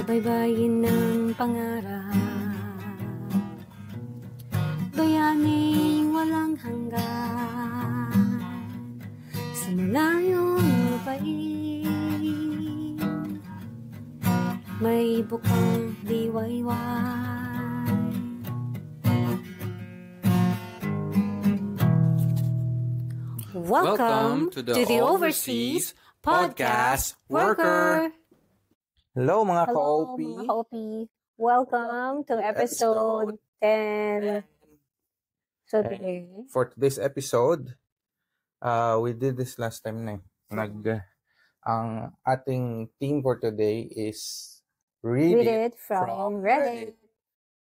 Baybayin ng pangarap, bayaning walang hanggan, sa malayong lupain, may bukang liwayway. Welcome to the Overseas Podcast Worker. Hello mga Hello ka-OP. mga ka-OP. Welcome to episode 10. So today, For today's episode, we did this last time na. Ang ating theme for today is read it from Reddit.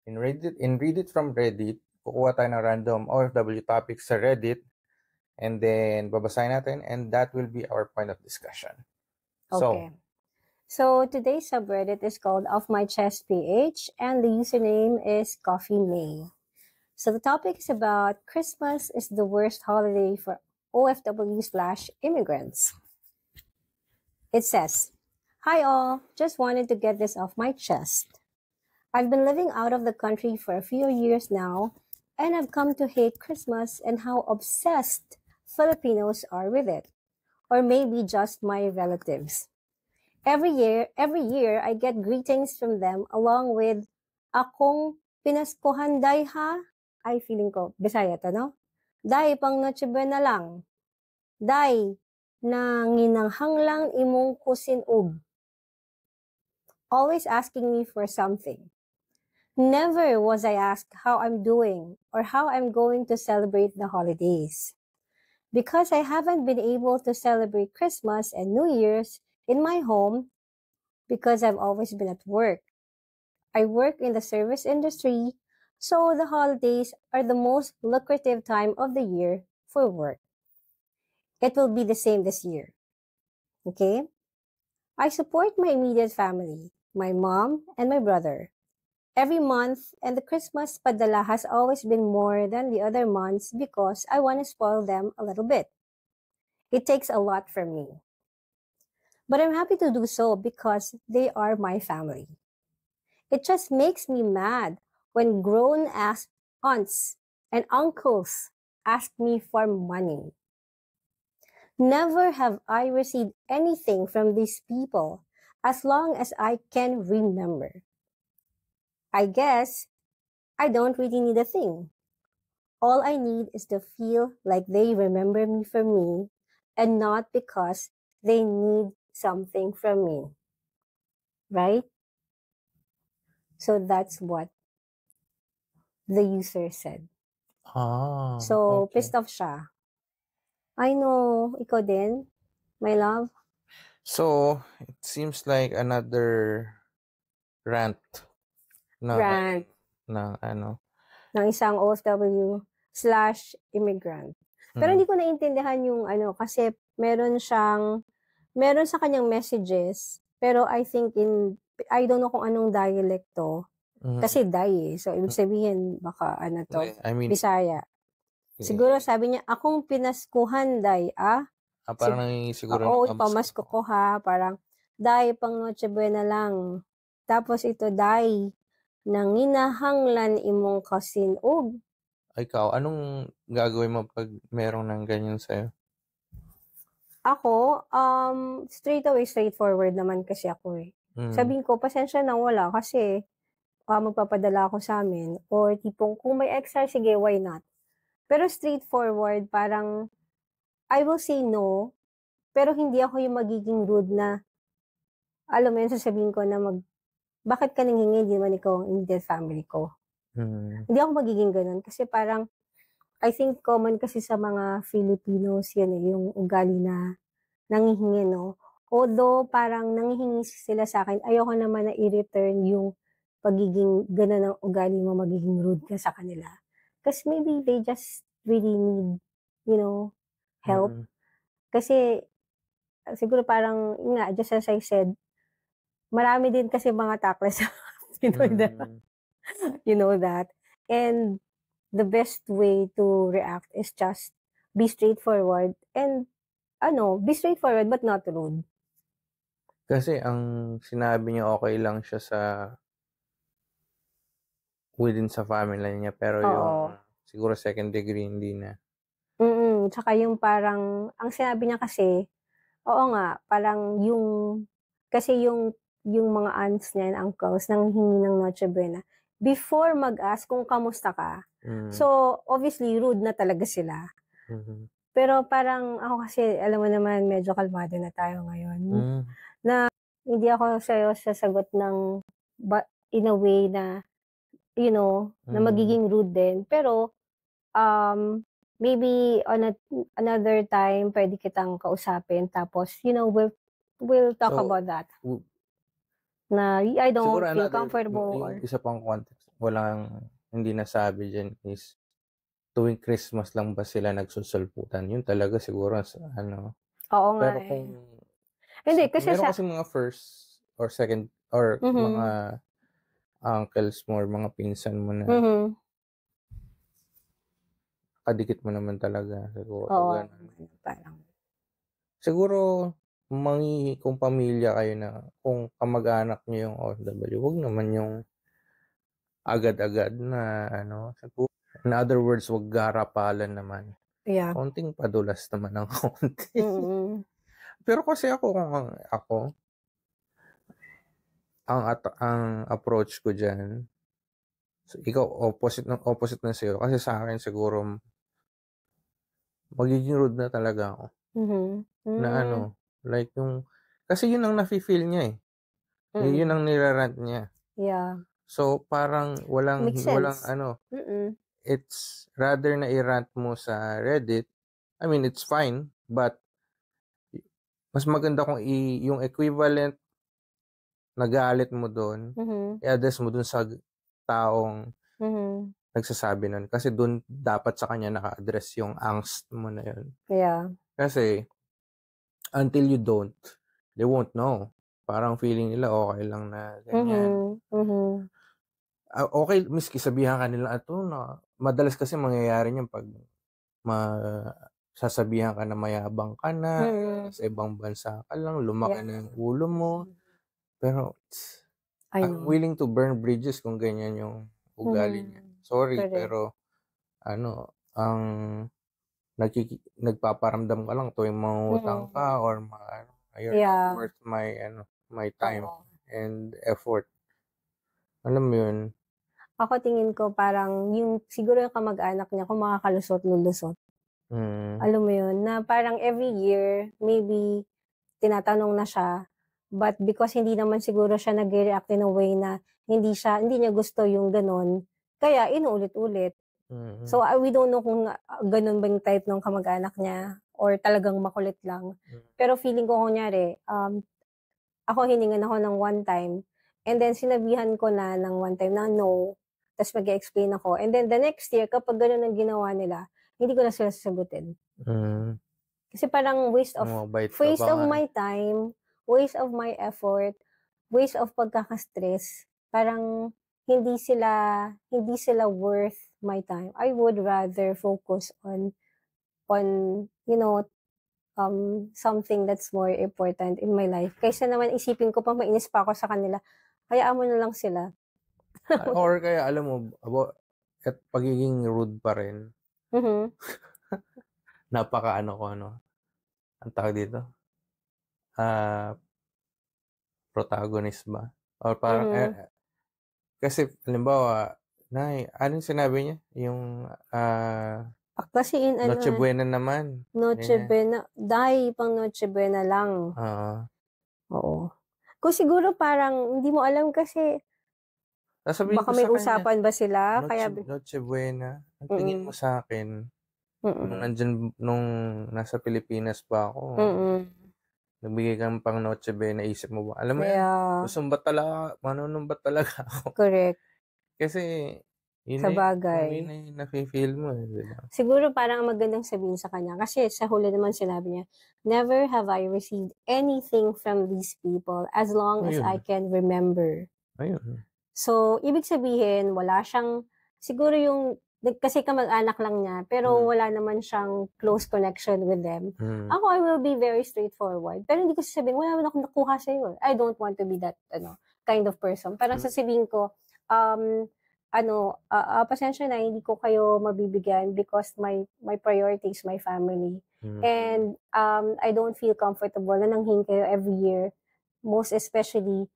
In Read It from Reddit, kukuha tayo ng random OFW topics sa Reddit and then babasahin natin and that will be our point of discussion. Okay. So today's subreddit is called Off My Chest PH and the username is Coffee May. So the topic is about Christmas is the worst holiday for OFW/immigrants. It says, "Hi all, just wanted to get this off my chest. I've been living out of the country for a few years now and I've come to hate Christmas and how obsessed Filipinos are with it. Or maybe just my relatives. Every year, I get greetings from them along with akong pinaskuhan day ha. Ay, feeling ko, Bisaya to, no? Day, pang Noche Buena lang. Day, na nginanghang lang imong kusinug. Always asking me for something. Never was I asked how I'm doing or how I'm going to celebrate the holidays. Because I haven't been able to celebrate Christmas and New Year's in my home because I've always been at work. I work in the service industry, so the holidays are the most lucrative time of the year for work. It will be the same this year. Okay? I support my immediate family, my mom and my brother. Every month, and the Christmas padala has always been more than the other months because I want to spoil them a little bit. It takes a lot from me. But I'm happy to do so because they are my family. It just makes me mad when grown-ass aunts and uncles ask me for money. Never have I received anything from these people as long as I can remember. I guess I don't really need a thing. All I need is to feel like they remember me for me and not because they need something from me. Right? So that's what the user said. So, Okay. pissed off siya. I know, ikaw din, my love. So, it seems like another rant Rant na ano. ng isang OFW/immigrant. Pero hindi ko naintindihan yung kasi meron sa kanyang messages, pero I don't know kung anong dialect to. Kasi Day So, ibig sabihin, baka I mean, Bisaya. Siguro sabi niya, akong pinaskuhan, Day, parang siguro oo, ipamasko ko ha. Parang, Day, pang Noche Buena lang. Tapos ito, Day, nanginahanglan imong kasinug. Ikaw, anong gagawin mo pag merong nang ganyan sa'yo? Ako, straightforward naman kasi ako eh. Sabihin ko, pasensya na wala kasi magpapadala ako sa amin. Or tipong, kung may extra, sige, why not? Pero straightforward, parang, I will say no, pero hindi ako yung magiging rude na, alam mo yun, sasabihin ko na bakit ka nanghingi, hindi naman ikaw ang immediate family ko. Hindi ako magiging ganun kasi parang, I think common kasi sa mga Filipinos, yan yung ugali na nanghihingi, no? Although parang nanghihingi sila sa akin, ayoko naman na i-return yung pagiging ganun ng ugali mo, magiging rude ka sa kanila. Kasi maybe they just really need, help. Kasi, siguro parang, just as I said, marami din kasi mga takles. You know that. And the best way to react is just be straightforward and, be straightforward but not rude. Kasi ang sinabi niya okay lang siya sa within sa family niya, pero Oo. yung siguro second degree hindi na. Tsaka yung parang ang sinabi niya kasi, oo nga, parang kasi yung mga aunts niya and uncles nanghihingi ng Noche Buena, before mag-ask kung kamusta ka. So, obviously, rude na talaga sila. Mhm. Pero parang ako kasi, alam mo naman, medyo kalmado na tayo ngayon. Na hindi ako sa'yo sasagot ng in a way na, na magiging rude din. Pero, maybe on another time, pwede kitang kausapin. Tapos, we'll talk So, about that. Na I don't siguro feel another, comfortable yung isa pang context, hindi nasabi dyan is, tuwing Christmas lang ba sila nagsusulputan? Yun talaga siguro Oo nga pero eh. kung Hindi, kasi meron kasi mga first or second or mga uncles mo or mga pinsan mo na kadikit mo naman talaga siguro. Oo, Ganun. parang. Siguro kung pamilya kayo na kung kamag-anak niyo yung OFW, wag naman yung agad-agad na in other words, wag garapalan naman. Yeah. Konting padulas naman ng konti. Pero kasi ang approach ko diyan, so ikaw opposite na sa'yo, kasi sa akin siguro magiging rude na talaga ako. Na like kasi yun ang nafi-feel niya eh. Yun ang nirarant niya. Yeah. So parang Makes sense. it's rather na i-rant mo sa Reddit. I mean, it's fine, but mas maganda kung yung equivalent na galit mo doon, i-address mo doon sa taong nagsasabi nun. Kasi doon dapat sa kanya naka-address yung angst mo na yun. Yeah. Kasi until you don't, they won't know. Parang feeling nila okay lang na ganyan. Okay, miski sabihan ka nila na madalas kasi mangyayari niyan pag sasabihan ka na mayabang ka na, sa ibang bansa ka lang, lumaki na yung ulo mo. Pero I'm willing to burn bridges kung ganyan yung ugali niya. Sorry, pero ang nagpaparamdam ka lang tuwing mangungutang ka or you're not worth my time and effort. Alam mo yun? Ako tingin ko parang siguro yung kamag-anak niya kung makakalusot-lulusot. Alam mo yun, na parang every year, maybe tinatanong na siya, but because hindi naman siguro siya nag-react in a way na hindi niya gusto yung ganon, kaya inuulit-ulit. So, we don't know kung ganon ba yung type ng kamag-anak niya or talagang makulit lang. Pero feeling ko kunyari, ako hiningan ako ng one time, and then sinabihan ko na ng one time na no, tapos mag-explain ako. And then the next year, kapag gano'n ang ginawa nila, hindi ko na sila sasagutin. Kasi parang waste of my time, waste of my effort, waste of pagkaka-stress. Parang hindi sila worth my time. I would rather focus on something that's more important in my life. Kaysa naman isipin ko pa, mainis pa ako sa kanila, hayaan mo na lang sila. Or kaya alam mo, at pagiging rude pa rin, napaka ang tawag dito? Protagonist ba? Or parang, kasi, halimbawa, anong sinabi niya? Yung, Kasi Noche Buena naman. Noche Buena, pang Noche Buena lang. Oo. Kung siguro parang, hindi mo alam kasi, baka may usapan ba sila? Noche Buena, ang tingin mo sa akin, nung nasa Pilipinas pa ako, nagbigay kang pang Noche Buena, isip mo ba? Alam mo yan, manunumbat talaga ako. Correct. Kasi, yun sa bagay. Yun na yung nafe-feel mo diba? Siguro parang magandang sabihin sa kanya. Kasi sa huli naman sinabi niya, never have I received anything from these people as long as I can remember. Ayun. So, ibig sabihin, wala siyang, siguro yung kasi kamag-anak lang niya, pero wala naman siyang close connection with them. Ako, I will be very straightforward. Pero hindi ko sasabihin, wala naman akong nakuha sa'yo. I don't want to be that, kind of person. Parang sasabihin ko, pasensya na, hindi ko kayo mabibigyan because my priority is my family. And I don't feel comfortable na nanghingi kayo every year, most especially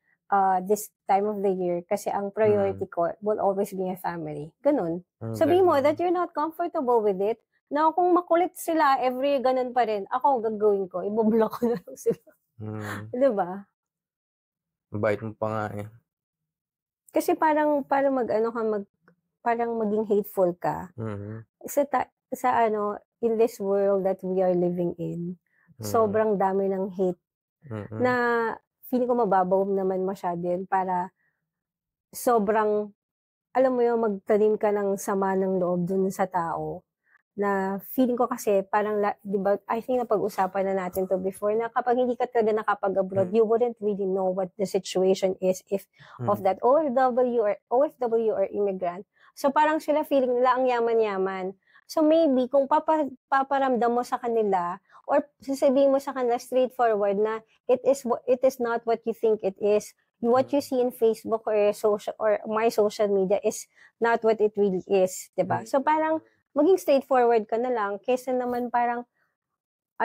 this time of the year, kasi ang priority ko will always be my family. Ganun. Sabihin mo that you're not comfortable with it, na kung makulit sila, every ganun pa rin, ako gagawin ko, iboblock ko na lang sila. Diba? Bait mo pa nga eh. Kasi parang parang maging hateful ka. In this world that we are living in, sobrang dami ng hate na feeling ko mababaw naman masyado yun para sobrang, alam mo yun, magtanim ka ng sama ng loob dun sa tao. Na feeling ko kasi parang, di ba, I think napag-usapan na natin to before, na kapag hindi ka talaga nakapag-abroad, you wouldn't really know what the situation is if of that OFW or immigrant. So parang sila feeling nila ang yaman-yaman. So maybe kung paparamdam mo sa kanila or sasabihin mo sa kanila straightforward na it is not what you think it is. What you see in Facebook or my social media is not what it really is, 'di ba? So parang maging straightforward ka na lang kaysa naman parang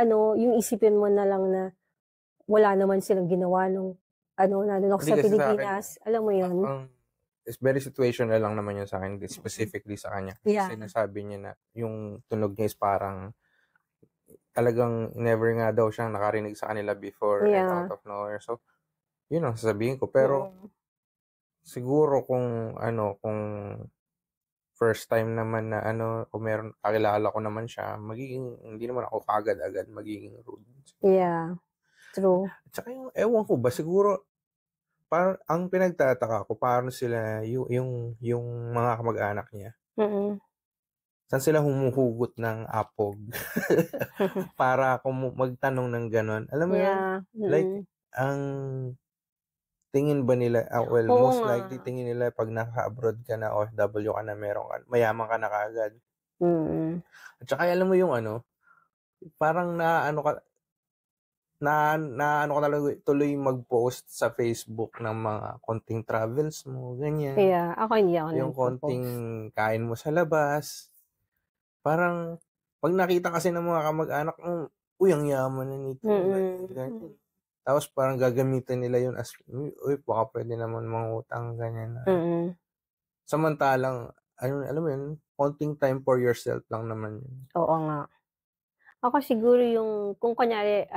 yung isipin mo na lang na wala naman silang ginawa nung lalo sa Pilipinas. Alam mo yun? It's very situational lang naman yun sa akin, specifically sa kanya. Kasi sinasabi niya na yung tunog niya is parang talagang never nga daw siyang nakarinig sa kanila before and out of nowhere. So, yun ang sasabihin ko. Pero, siguro kung first time naman na kung meron, kakilala ko naman siya, hindi naman ako kaagad-agad magiging rude. Yeah, true. Tsaka yung, ewan ko ba, siguro, parang, ang pinagtataka ko, paano sila, yung mga kamag-anak niya, saan sila humuhugot ng apog para kung magtanong ng ganon. Alam mo yun? Like, ang tingin ba nila, most likely tingin nila pag naka-abroad ka na, OFW ka na, mayaman ka na kaagad. At saka alam mo yung parang naano ka talaga tuloy mag-post sa Facebook ng mga konting travels mo, ganyan. Yeah, ako hindi ako yung konting kain mo sa labas. Parang, pag nakita kasi ng mga kamag-anak mo, ang yaman na nito. Ganyan. Tapos parang gagamitin nila yun as, baka pwede naman mangutang, ganyan. Samantalang, alam mo yun, konting time for yourself lang naman yun. Oo nga. Ako siguro kung kunyari,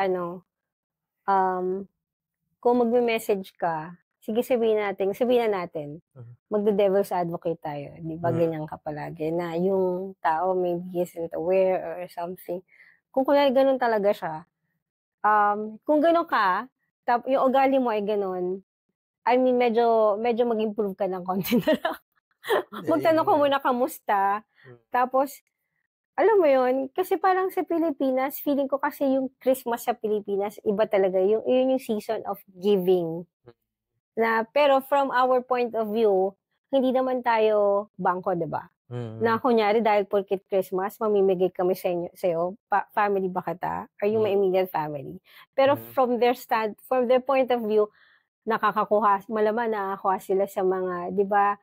kung magme-message ka, sige sabihin natin, magde-devil's advocate tayo. Di ba ganyan ka palagi, na yung tao maybe isn't aware or something. Kung kunyari ganun talaga siya, kung ganun ka, yung ugali mo ay ganun, I mean, medyo mag-improve ka ng konti na lang. Magtanong ka muna kamusta, tapos, alam mo yun, kasi parang sa Pilipinas, feeling ko kasi yung Christmas sa Pilipinas, iba talaga, yun yung season of giving. Pero from our point of view, hindi naman tayo bangko, diba? Na kunyari, dahil porket Christmas, mamimigay kami sa'yo, family ba kita? Are you my immediate family? Pero from their point of view, malaman nakakakuha sila sa mga, di ba,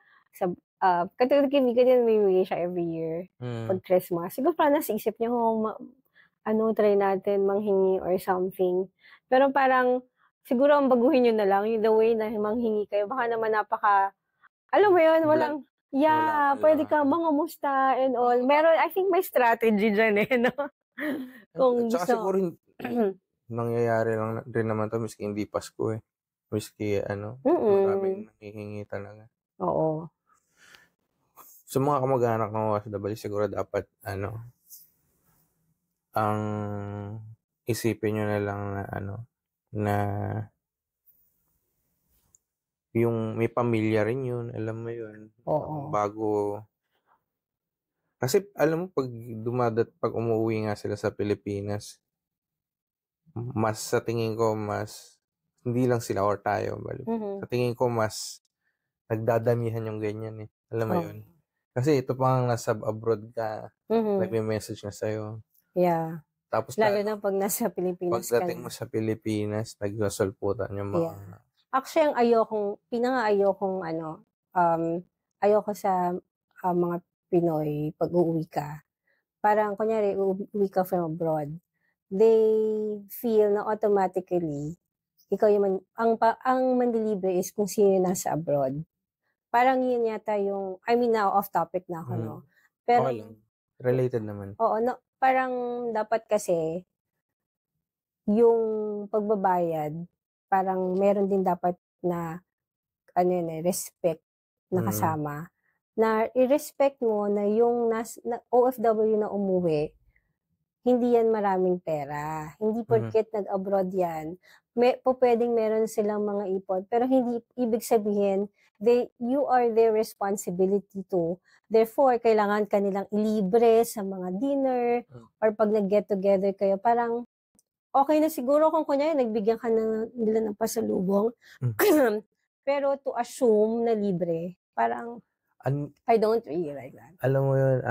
katulad kaibigan din, mamimigay siya every year pag Christmas. Siguro parang nasa isip niya, try natin manghingi or something. Pero parang, siguro ang baguhin nyo na lang, yung the way na manghingi kayo, baka naman alam mo yun, pwede ka mangamusta and all. Meron, I think may strategy dyan no? Kung gusto. Tsaka siguro, nangyayari lang rin naman to, miski hindi Pasko miski maraming nangihingi talaga. Oo. Sa mga kamag-anak ng OFW, siguro dapat, ang isipin nyo na lang na yung may pamilya rin yun, alam mo yun. Oo. Bago, kasi alam mo, pag umuwi nga sila sa Pilipinas, sa tingin ko, hindi lang sila or tayo, sa tingin ko, mas nagdadamihan yung ganyan Alam mo yun? Kasi ito pa nga nasa abroad ka, Mhm. nagme-message na sa'yo. Yeah. Tapos Lalo na pag nasa Pilipinas ka pagdating mo na. sa Pilipinas, nagsasalputan yung mga... Yeah. Actually, ang pinaka-ayokong ayoko sa mga Pinoy pag uuwi ka. Parang kunyari, uuwi ka from abroad. They feel na automatically, ikaw yung, ang manlilibre is kung sino yung nasa abroad. Parang yun yata yung, I mean, now off topic na ako, no? Pero, Okay lang. Related naman. oo, no, parang dapat kasi, yung pagbabayad, parang meron din dapat na, respect na kasama. Na i-respect mo na yung OFW na umuwi, hindi yan maraming pera. Hindi porket nag-abroad yan, pwedeng meron silang mga ipon, pero hindi ibig sabihin, you are their responsibility too. Therefore, kailangan kanilang ilibre sa mga dinner, or pag nag-get together kayo, parang, okay na siguro kung kunyari, nagbigyan ka nila ng pasalubong, pero to assume na libre, parang, I don't really like that. Alam mo yun,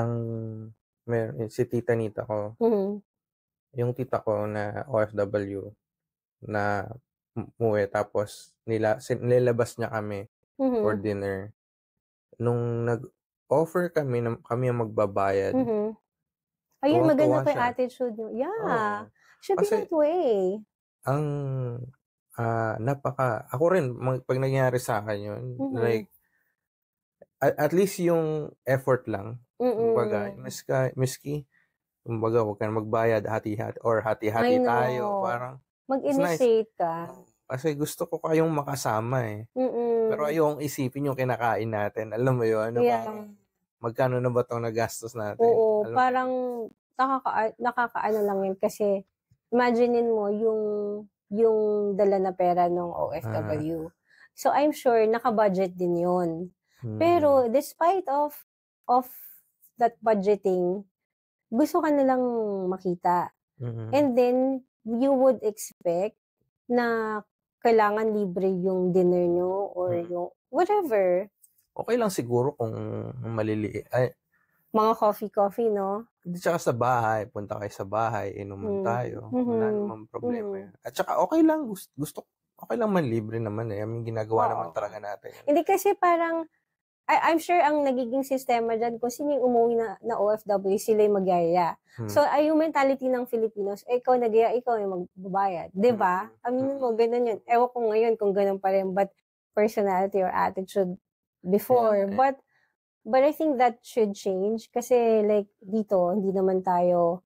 si tita Nita ko, yung tita ko na OFW, na umuwi, tapos nilabas niya kami for dinner. Nung nag-offer kami ang magbabayad, Ayun, maganda tuwang-tuwa pa yung siya. attitude nyo. Yeah. Oo. Should be Kasi that way. ang ako rin, pag nangyari sa akin yun, like, at least yung effort lang. Kumbaga, miski, kumbaga, huwag ka na magbayad, hati-hati, or I hati-hati know. tayo. Parang, it's nice. Mag-initiate ka. Kasi gusto ko kayong makasama eh. Pero ayokong isipin yung kinakain natin. Alam mo yun? Yeah. Parang, magkano na ba itong nagastos natin? Oo, Alam mo parang nakakaano lang yun kasi imaginein mo yung dala na pera ng OFW. So I'm sure naka-budget din yun. Pero despite of that budgeting, gusto ka nilang makita. And then you would expect na kailangan libre yung dinner nyo or yung whatever. Okay lang siguro kung maliliit. Mga coffee, no? Hindi, tsaka sa bahay, punta kayo sa bahay, inuman tayo. Wala namang problema yan. At tsaka okay lang, okay lang man, libre naman eh. I mean, ginagawa naman talaga natin yan. Hindi kasi parang, I'm sure ang nagiging sistema dyan, kung sino yung umuwi na OFW, sila yung magyaya. So, ay yung mentality ng Filipinos, ikaw nagyaya, ikaw yung magbabayad. Diba? Aminin mo, ganun yun. Ewan ko ngayon kung ganun pa rin, but personality or attitude before. But I think that should change kasi like dito, hindi naman tayo,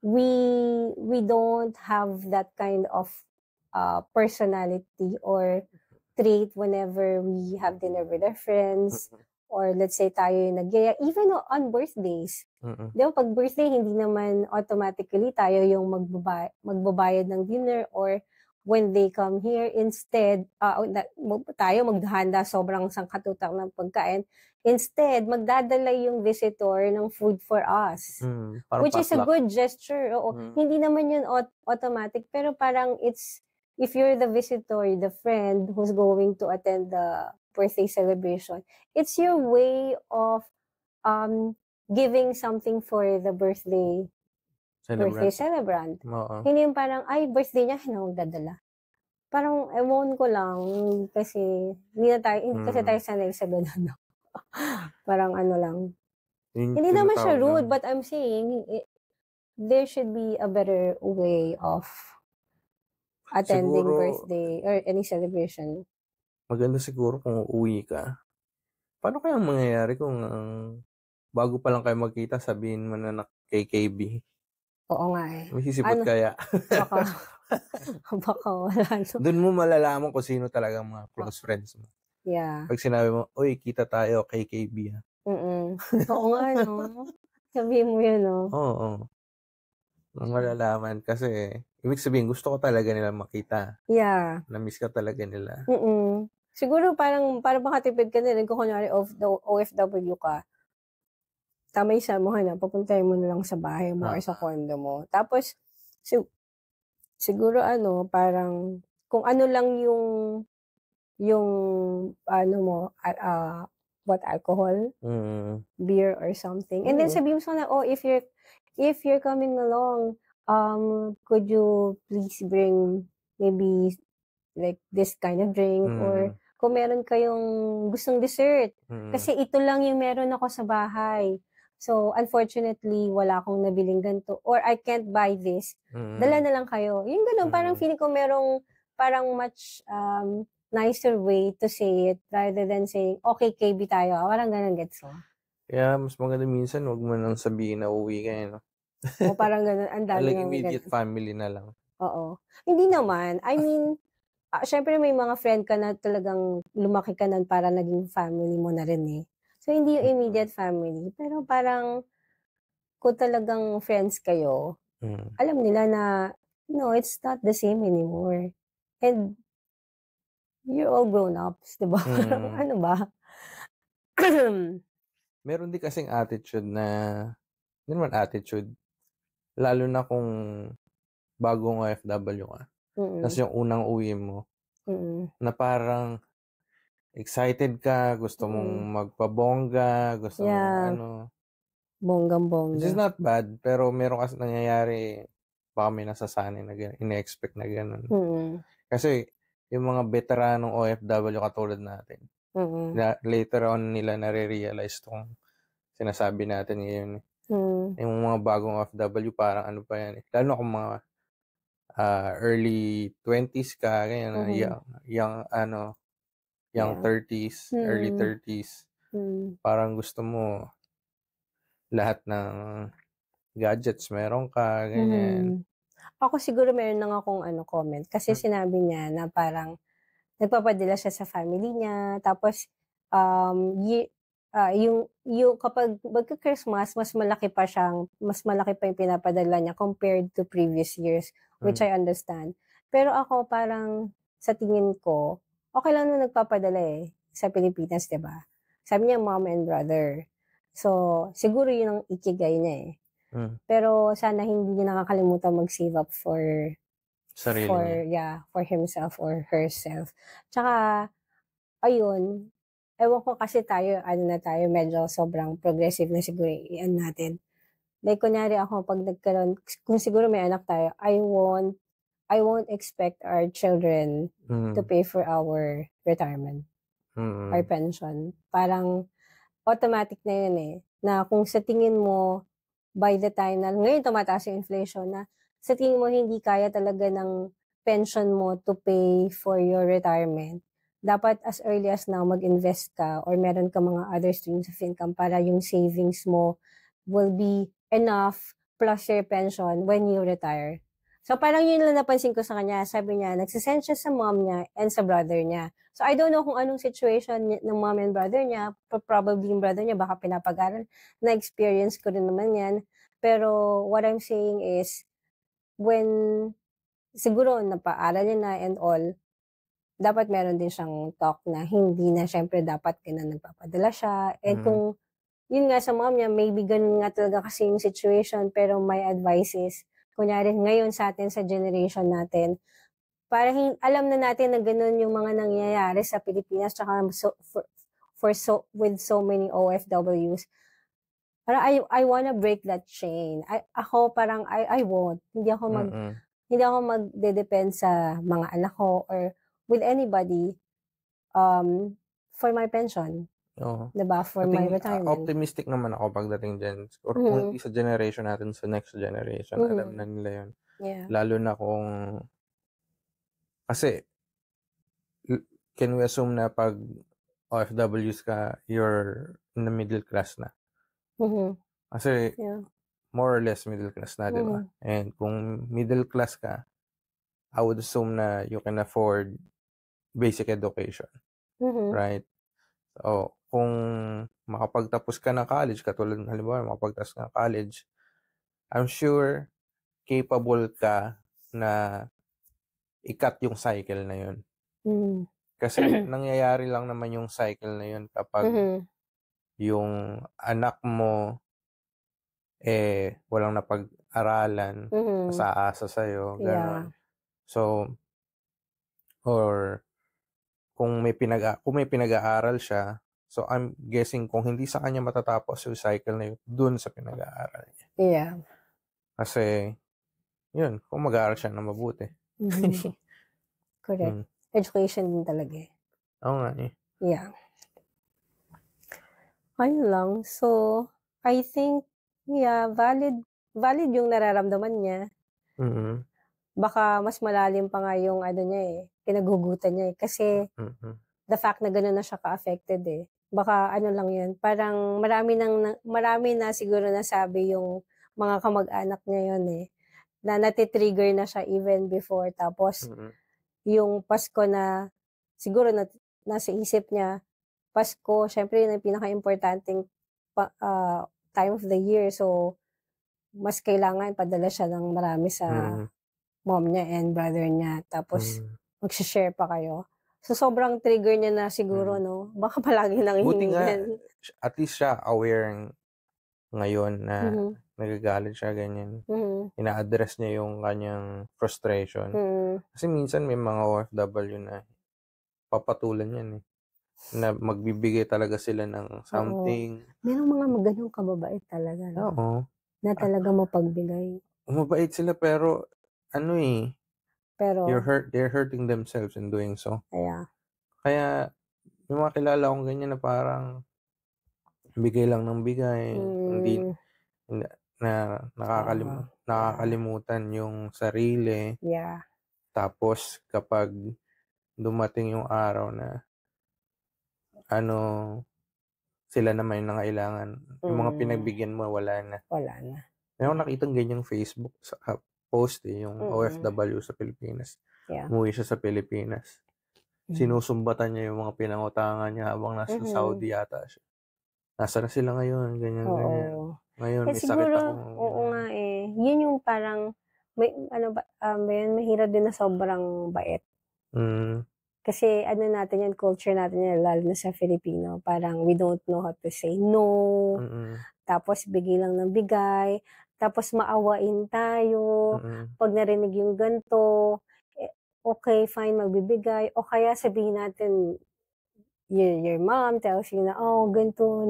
we don't have that kind of personality or trait whenever we have dinner with our friends, or let's say tayo yung nagyaya, even on birthdays. Di ba, pag birthday, hindi naman automatically tayo yung magbabayad ng dinner, or when they come here, instead, tayo maghahanda sobrang sangkatutak ng pagkain. Instead, magdadala yung visitor ng food for us. Which is a good gesture. Oo. Hindi naman yun automatic, pero parang if you're the visitor, the friend who's going to attend the birthday celebration, it's your way of giving something for the birthday celebrant. Hindi yung parang, ay, birthday niya, magdadala. Parang, ewan ko lang, kasi hindi kasi tayo sanay sa gano'n. Parang ano lang. Hindi naman siya rude, but I'm saying, there should be a better way of attending birthday or any celebration. Maganda siguro kung uuwi ka. Paano kaya mangyayari kung bago pa lang kayo magkita, sabihin mo na KKB? Oo nga eh. May sisipot kaya? Baka wala. Doon mo malalaman kung sino talagang mga close friends mo. Yeah. Pag sinabi mo, uy, kita tayo, KKB ha. Oo nga, no? Sabihin mo yun, no? Oo. Malalaman kasi, ibig sabihin, gusto ko talaga nila makita. Yeah. Na-miss ka talaga nila. Siguro parang makatipid ka na rin kung kunyari OFW ka. Tama yung sabi mo, papuntahin mo na lang sa bahay mo or sa condo mo. Tapos, siguro parang, kung ano lang yung ano mo, what, alcohol, Mm. beer or something. And then Oo. sabihin mo sana, oh, if you're coming along, could you please bring maybe like this kind of drink, or Mm. kung meron kayong gustong dessert. Mm. Kasi ito lang yung meron ako sa bahay. So, unfortunately, wala akong nabiling ganito, or I can't buy this. Dala Mm. na lang kayo. Yung ganun, parang Mm. feeling ko merong parang much nicer way to say it rather than saying, okay, KB tayo. Parang ganun, gets mo? Kaya mas maganda minsan wag mo nang sabihin na uuwi ka, eh, 'no? O parang ganun, ang dami Like ng immediate ganun. family na lang. Oo. Hindi naman. I mean, syempre may mga friend ka na talagang lumaki ka nun para naging family mo na rin, eh. So, hindi yung Mm. immediate family, pero parang kung talagang friends kayo, Mm. alam nila na, no, it's not the same anymore. And you're all grown-ups, 'di ba? Parang Mm. ano ba? Meron din kasing attitude na hindi naman attitude, lalo na kung bagong OFW ka, ta's Mm, yung unang uwi mo mm, na parang excited ka, gusto mong mm. magpabongga, gusto mong Yeah, ano, which bonggang-bongga. is not bad, pero meron kasi nangyayari, baka may nasasanay na ine-expect na gano'n. Mm, Kasi yung mga veteranong OFW katulad natin, mm, na later on nila nare-realize 'tong sinasabi natin ngayon, eh. mm. Yung mga bagong OFW parang ano pa yan, eh, lalo na kung mga, early 20s ka ganyan, Mhm, young yeah. 30s, early Mm, 30s, mm, parang gusto mo lahat ng gadgets meron ka, ganyan. mhm. Ako siguro meron lang akong ano, comment kasi Hmm. sinabi niya na parang nagpapadala siya sa family niya tapos, yung kapag magka-Christmas mas malaki pa yung pinapadala niya compared to previous years, which Hmm. I understand. Pero ako parang sa tingin ko, okey lang na nagpapadala, eh, sa Pilipinas, 'di ba? Sabi niya mom and brother. So, siguro yun ang ikigai niya, eh. Hmm. Pero sana hindi niya nakakalimutan mag-save up for Sarili niya. for himself or herself. Tsaka ayun, ewan ko kasi tayo ano na tayo medyo sobrang progressive na siguro i-ano natin. Like kunyari ako 'pag nagkaroon kung siguro may anak tayo, I won't expect our children to Mm. pay for our retirement or Mm. pension. Parang automatic na yun, eh, na kung sa tingin mo by the time na ngayon tumataas yung inflation na sa tingin mo hindi kaya talaga ng pension mo to pay for your retirement, dapat as early as now mag-invest ka or meron ka mga other streams of income para yung savings mo will be enough plus your pension when you retire. So parang yun lang napansin ko sa kanya, sabi niya nagse-send siya sa mom niya and sa brother niya. So I don't know kung anong situation ng mom and brother niya, probably yung brother niya baka pinapag-aral, na-experience ko rin naman yan. Pero what I'm saying is, when siguro napaaral niya na and all, dapat meron din siyang talk na hindi na siyempre dapat gano'n nagpapadala siya. And Mm. kung yun nga sa mom niya, maybe gano'n nga talaga kasi yung situation, pero my advice is, kunyari ngayon sa atin sa generation natin, para alam na natin na gano'n yung mga nangyayari sa Pilipinas tsaka with so many OFWs. Parang I wanna break that chain. Ako parang I won't. Mm. Hindi ako magde-depend sa mga anak ko or with anybody, for my pension, Oo. 'di ba, for my retirement. Optimistic naman ako pagdating diyan or kung Mhm, hindi sa generation natin, sa next generation alam na mhm, nila yun. yeah. Lalo na kung kasi can we assume na 'pag OFWs ka, you're in the middle class na? Mhm, Kasi yeah. more or less middle class na, 'di ba? Mhm, And kung middle class ka, I would assume na you can afford basic education, mhm, right? So, kung makapagtapos ka ng college katulad ng halimbawa makapagtapos ka ng college, I'm sure capable ka na i-cut yung cycle na yun. mhm. Kasi nangyayari lang naman yung cycle na yun kapag Mhm, yung anak mo, eh, walang napag-aralan, tas mhm, aasa sa'yo, yeah. gano'n. So, or kung may pinag-aaral siya, So, I'm guessing kung hindi sa kanya matatapos yung cycle na yun, dun sa pinag-aaral niya. Yeah. Kasi, yun, kung mag-aaral siya na mabuti. Mhm. Correct. Education din talaga eh. Oo nga eh. Yeah. Ayun lang. So, I think, yeah, valid yung nararamdaman niya. Mhm. Baka mas malalim pa nga yung ano niya eh, pinaghugutan niya eh. Kasi, the fact na gano'n na siya ka-affected eh. Baka ano lang yun, parang marami na siguro nasabi yung mga kamag-anak niya yun eh. Na natitrigger na siya even before. Tapos, yung Pasko na, siguro nasa isip niya, Pasko, syempre yun ang pinaka-importanting time of the year. So, mas kailangan padala siya ng marami sa mom niya and brother niya. Tapos, mag-share pa kayo. So, sobrang trigger niya na siguro, no? Baka palagi nang Buti nga, hihingan. at least siya aware ngayon na nagagalit siya, ganyan. Ina-address niya yung kanyang frustration. Kasi minsan may mga OFW na papatulan yan eh. Na magbibigay talaga sila ng something. Merong mga ganung kababait talaga. No? Oo. Na talaga mapagbigay. Mabait sila pero ano eh, Pero, they're hurting themselves in doing so. Kaya, Yung mga kilala kong ganyan na parang bigay lang ng bigay, hindi na nakakalimutan yung sarili. yeah. Tapos kapag dumating yung araw na ano, sila naman yung nangailangan, yung mga pinagbigyan mo wala na. Wala na. Meron nakitang ganyang Facebook sa post eh, yung OFW sa Pilipinas. Yeah. Umuwi siya sa Pilipinas. Sinusumbatan niya yung mga pinangutangan niya habang nasa Saudi yata siya. Nasa na sila ngayon, ganyan. Ngayon, may siguro, sakit ako. Oo nga eh. Yun yung parang, may, ano ba, mahirap din na sobrang bait. Kasi ano natin yan, culture natin yan, lalo na sa Filipino, parang we don't know how to say no, tapos bigay lang ng bigay, tapos maawain tayo, pag narinig yung ganito, okay, fine, magbibigay, o kaya sabihin natin, your mom tells you na, oh, ganito,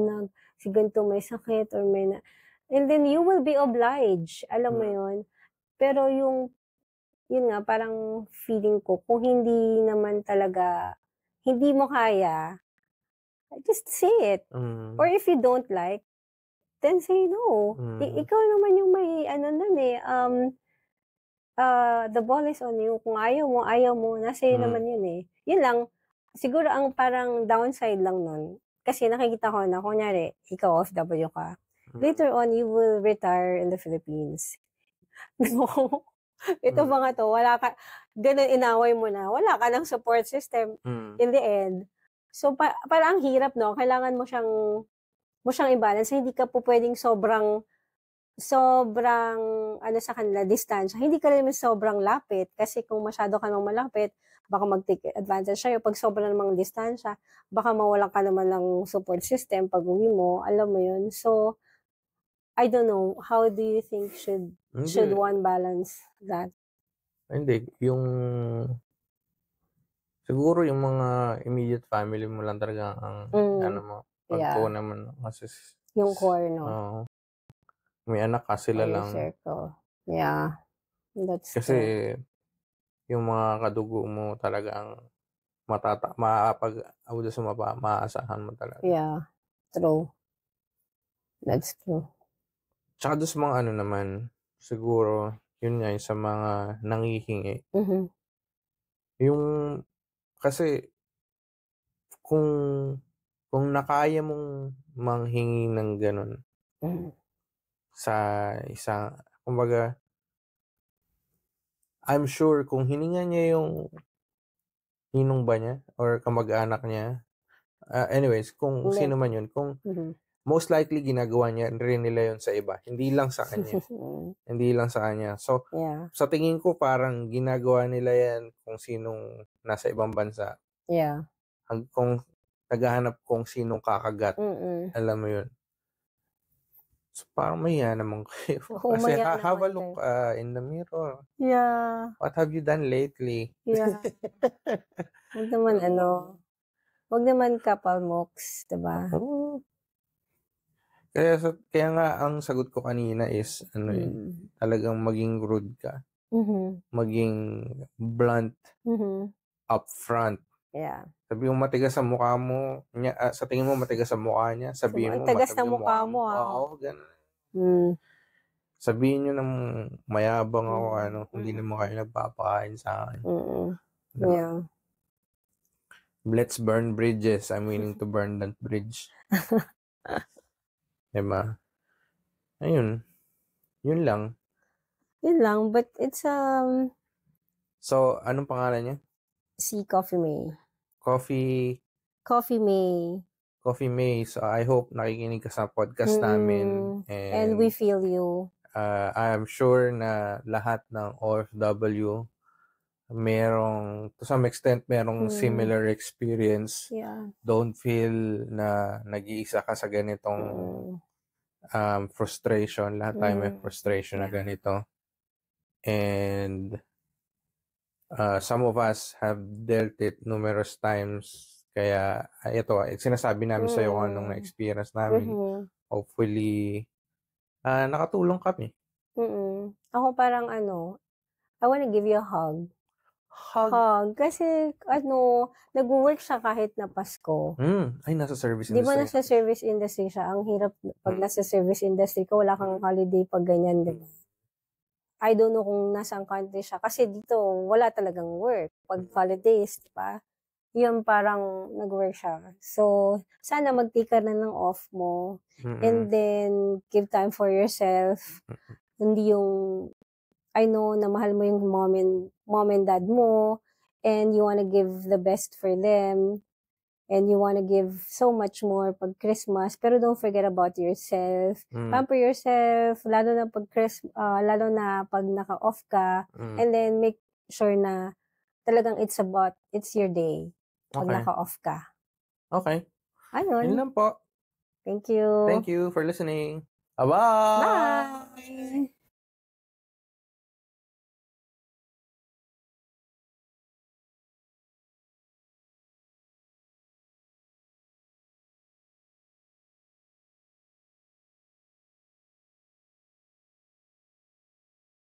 si ganito may sakit, or may and then you will be obliged, alam mo yun, pero yun nga, parang feeling ko, kung hindi naman talaga, hindi mo kaya, just say it. Or if you don't like, then say no. Ikaw naman yung may, nun eh, the ball is on you. Kung ayaw mo, nasa iyo naman yun eh. Yun lang, siguro ang parang downside lang nun, kasi nakikita ko na, kunyari, ikaw OFW ka, later on, you will retire in the Philippines. No. Ito mga to, wala ka, ganun inaway mo na, wala ka ng support system in the end. So, parang ang hirap, no? Kailangan mo siyang i-balance. Hindi ka po pwedeng sobrang, ano sa kanila, distansya. Hindi ka rin sobrang lapit. Kasi kung masyado ka nang malapit, baka mag-take advantage sa'yo. Pag sobrang namang distansya, baka mawalan ka naman ng support system pag uwi mo. Alam mo yun. So, I don't know. How do you think should one balance that? Hindi. Siguro yung mga immediate family mo lang talaga ang ano mo. Pagtuunan mo. Kasi, yung core, no? May anak ka, sila lang. Circle. Yeah. That's kasi, yung mga kadugo mo talagang maaasahan mo talaga. Yeah. True. That's true. Tsaka doon sa mga ano naman, siguro, yun nga, sa mga nanghihingi. Yung, kasi, kung nakaya mong manghingi ng ganun, sa isang, kumbaga, I'm sure kung hininga niya yung ninong ba niya, or kamag-anak niya, anyways, kung sino man yun, kung most likely ginagawa niya rin nila yun sa iba, hindi lang sa kanya. Hindi lang sa kanya. So, sa tingin ko parang ginagawa nila yan kung sinong nasa ibang bansa. Yeah. Kung naghahanap kung sinong kakagat. Alam mo yun. So, parang mahiya naman kayo. Kasi have a look in the mirror. Yeah. What have you done lately? Yeah. Huwag naman Wag naman kapalmoks, diba? Oo. Kaya nga ang sagot ko kanina is talagang maging rude ka, maging blunt, upfront. Yeah. Sabihin mo matigas ang mukha mo, sa tingin mo matigas ang mukha niya, sabihin Ang mo tagas matagal ng ang mukha mukha mo, mo. Oo, ganun. Sabihin niyo ng mayabang ako, hindi naman kayo nagpapakain sa akin. Yeah. Let's burn bridges. I'm willing to burn that bridge. Diba? Ayun. Yun lang. But it's So, anong pangalan niya? si Coffee May. Coffee May. So, I hope nakikinig ka sa podcast namin. And we feel you. I'm sure na lahat ng OFW to some extent, merong similar experience. Yeah. Don't feel na nag-iisa ka sa ganitong frustration. Lahat tayo may frustration na ganito. And some of us have dealt it numerous times. Kaya ito, sinasabi namin sa iyo kung anong na-experience namin. Hopefully, nakatulong kami. Ako parang I wanna give you a hug. Hug. Kasi nag-work siya kahit na Pasko. Ay, nasa service Di ba industry. nasa service industry siya? Ang hirap pag nasa service industry ka, wala kang holiday pag ganyan, di ba? I don't know kung nasang country siya. Kasi dito, wala talagang work. Pag holidays, di ba? Yun parang nag-work siya. So, sana mag-take ka na ng off mo. And then, give time for yourself. Hindi yung, I know na mahal mo yung mom and dad mo. And you wanna give the best for them. And you wanna give so much more pag Christmas. Pero don't forget about yourself. Pamper yourself. Lalo na pag naka-off ka. And then, make sure na talagang it's your day. Pag naka-off ka. Okay. Ayun. Yun lang po. Thank you. Thank you for listening. Bye-bye! Bye!